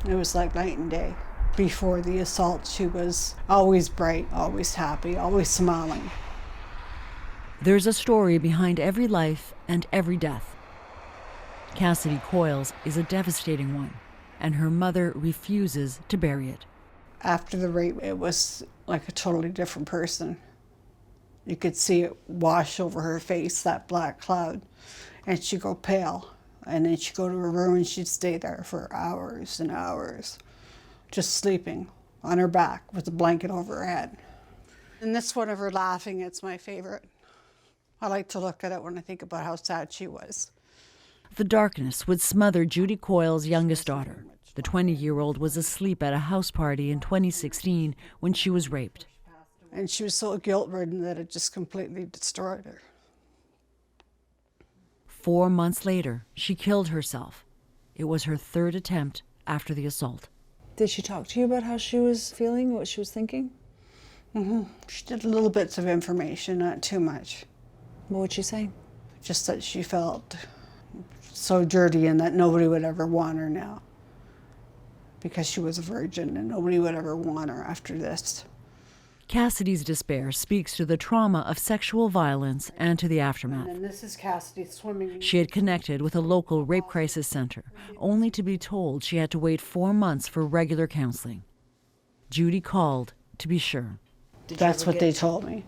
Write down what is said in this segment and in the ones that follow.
It was like night and day. Before the assault, she was always bright, always happy, always smiling. There's a story behind every life and every death. Kassidi Coyle's is a devastating one, and her mother refuses to bury it. After the rape, it was like a totally different person. You could see it wash over her face, that black cloud, and she'd go pale. And then she'd go to her room and she'd stay there for hours and hours, just sleeping on her back with a blanket over her head. And this one of her laughing, it's my favorite. I like to look at it when I think about how sad she was. The darkness would smother Judy Coyle's youngest daughter. The 20-year-old was asleep at a house party in 2016 when she was raped. And she was so guilt-ridden that it just completely destroyed her. 4 months later, she killed herself. It was her third attempt after the assault. Did she talk to you about how she was feeling, what she was thinking? Mm-hmm. She did little bits of information, not too much. What would she say? Just that she felt so dirty and that nobody would ever want her now, because she was a virgin and nobody would ever want her after this. Kassidy's despair speaks to the trauma of sexual violence and to the aftermath. And this is Kassidi swimming. She had connected with a local rape crisis center, only to be told she had to wait 4 months for regular counseling. Judy called to be sure. That's what they told me.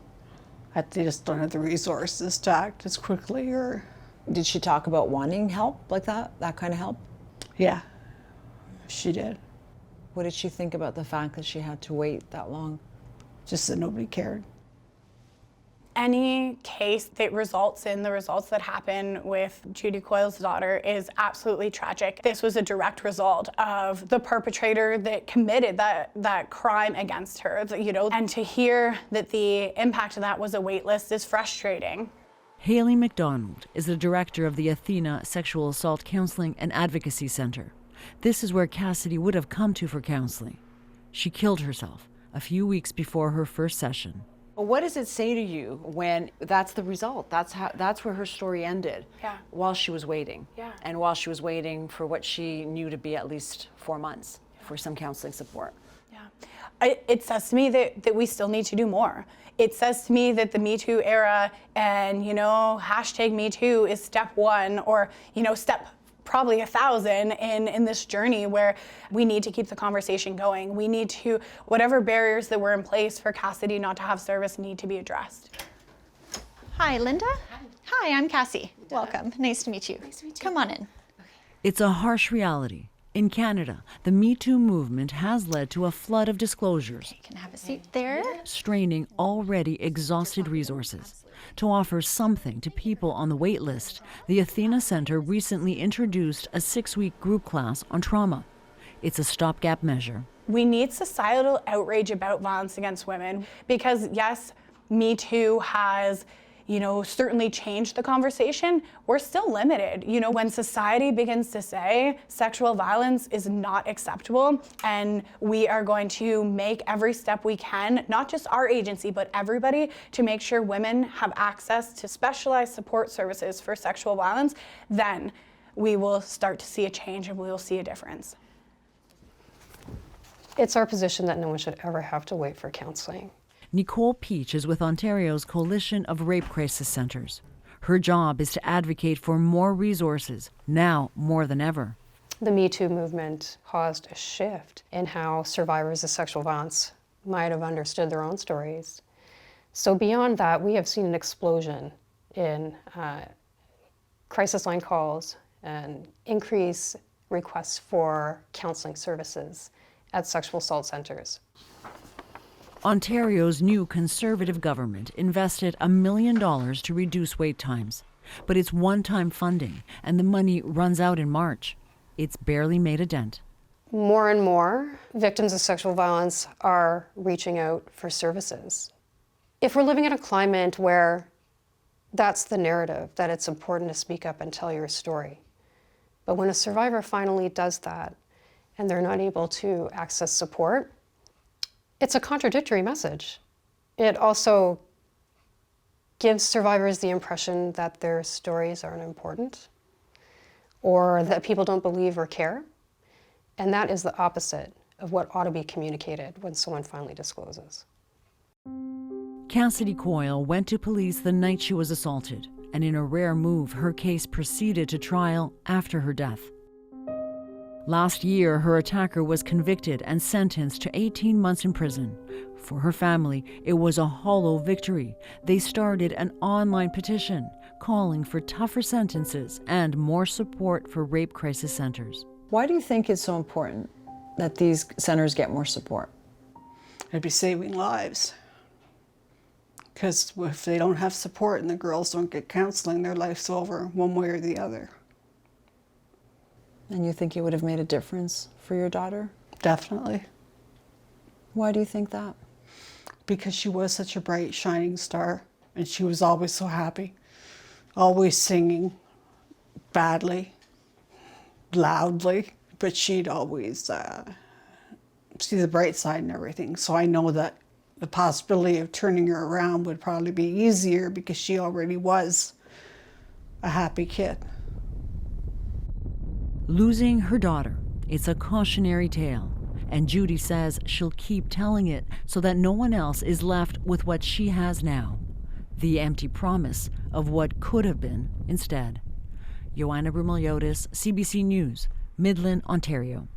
That they just don't have the resources to act as quickly or... Did she talk about wanting help like that kind of help? Yeah, she did. What did she think about the fact that she had to wait that long? Just that nobody cared. Any case that results in the results that happen with Judy Coyle's daughter is absolutely tragic. This was a direct result of the perpetrator that committed that crime against her, and to hear that the impact of that was a wait list is frustrating. Haley McDonald is the director of the Athena Sexual Assault Counseling and Advocacy Center. This is where Kassidi would have come to for counseling. She killed herself a few weeks before her first session. What does it say to you when that's the result? That's where her story ended. Yeah. While she was waiting. Yeah. And while she was waiting for what she knew to be at least 4 months for some counseling support. Yeah. It says to me that we still need to do more. It says to me that the Me Too era and, hashtag Me Too is step one, or, step probably 1,000 in this journey where we need to keep the conversation going. We need to, whatever barriers that were in place for Kassidi not to have service need to be addressed. Hi, Linda. Hi, I'm Cassie. Welcome. Nice to meet you. Nice to meet you. Come on in. It's a harsh reality. In Canada, the Me Too movement has led to a flood of disclosures, You can have a seat there. straining already exhausted resources. To offer something to people on the wait list, the Athena Center recently introduced a 6-week group class on trauma. It's a stopgap measure. We need societal outrage about violence against women because, yes, Me Too has certainly changed the conversation. We're still limited. When society begins to say sexual violence is not acceptable and we are going to make every step we can, not just our agency, but everybody, to make sure women have access to specialized support services for sexual violence, then we will start to see a change and we will see a difference. It's our position that no one should ever have to wait for counseling. Nicole Peach is with Ontario's Coalition of Rape Crisis Centres. Her job is to advocate for more resources, now more than ever. The Me Too movement caused a shift in how survivors of sexual violence might have understood their own stories. So beyond that, we have seen an explosion in crisis line calls and increased requests for counseling services at sexual assault centers. Ontario's new Conservative government invested $1 million to reduce wait times. But it's one-time funding, and the money runs out in March. It's barely made a dent. More and more victims of sexual violence are reaching out for services. If we're living in a climate where that's the narrative, that it's important to speak up and tell your story, but when a survivor finally does that and they're not able to access support, it's a contradictory message. It also gives survivors the impression that their stories aren't important or that people don't believe or care. And that is the opposite of what ought to be communicated when someone finally discloses. Kassidi Coyle went to police the night she was assaulted, and in a rare move, her case proceeded to trial after her death. Last year, her attacker was convicted and sentenced to 18 months in prison. For her family, it was a hollow victory. They started an online petition calling for tougher sentences and more support for rape crisis centers. Why do you think it's so important that these centers get more support? It'd be saving lives. Because if they don't have support and the girls don't get counseling, their life's over one way or the other. And you think it would have made a difference for your daughter? Definitely. Why do you think that? Because she was such a bright, shining star, and she was always so happy, always singing badly, loudly, but she'd always see the bright side and everything. So I know that the possibility of turning her around would probably be easier because she already was a happy kid. Losing her daughter, it's a cautionary tale, and Judy says she'll keep telling it so that no one else is left with what she has now, the empty promise of what could have been instead. Joanna Brumeliotis, CBC News, Midland, Ontario.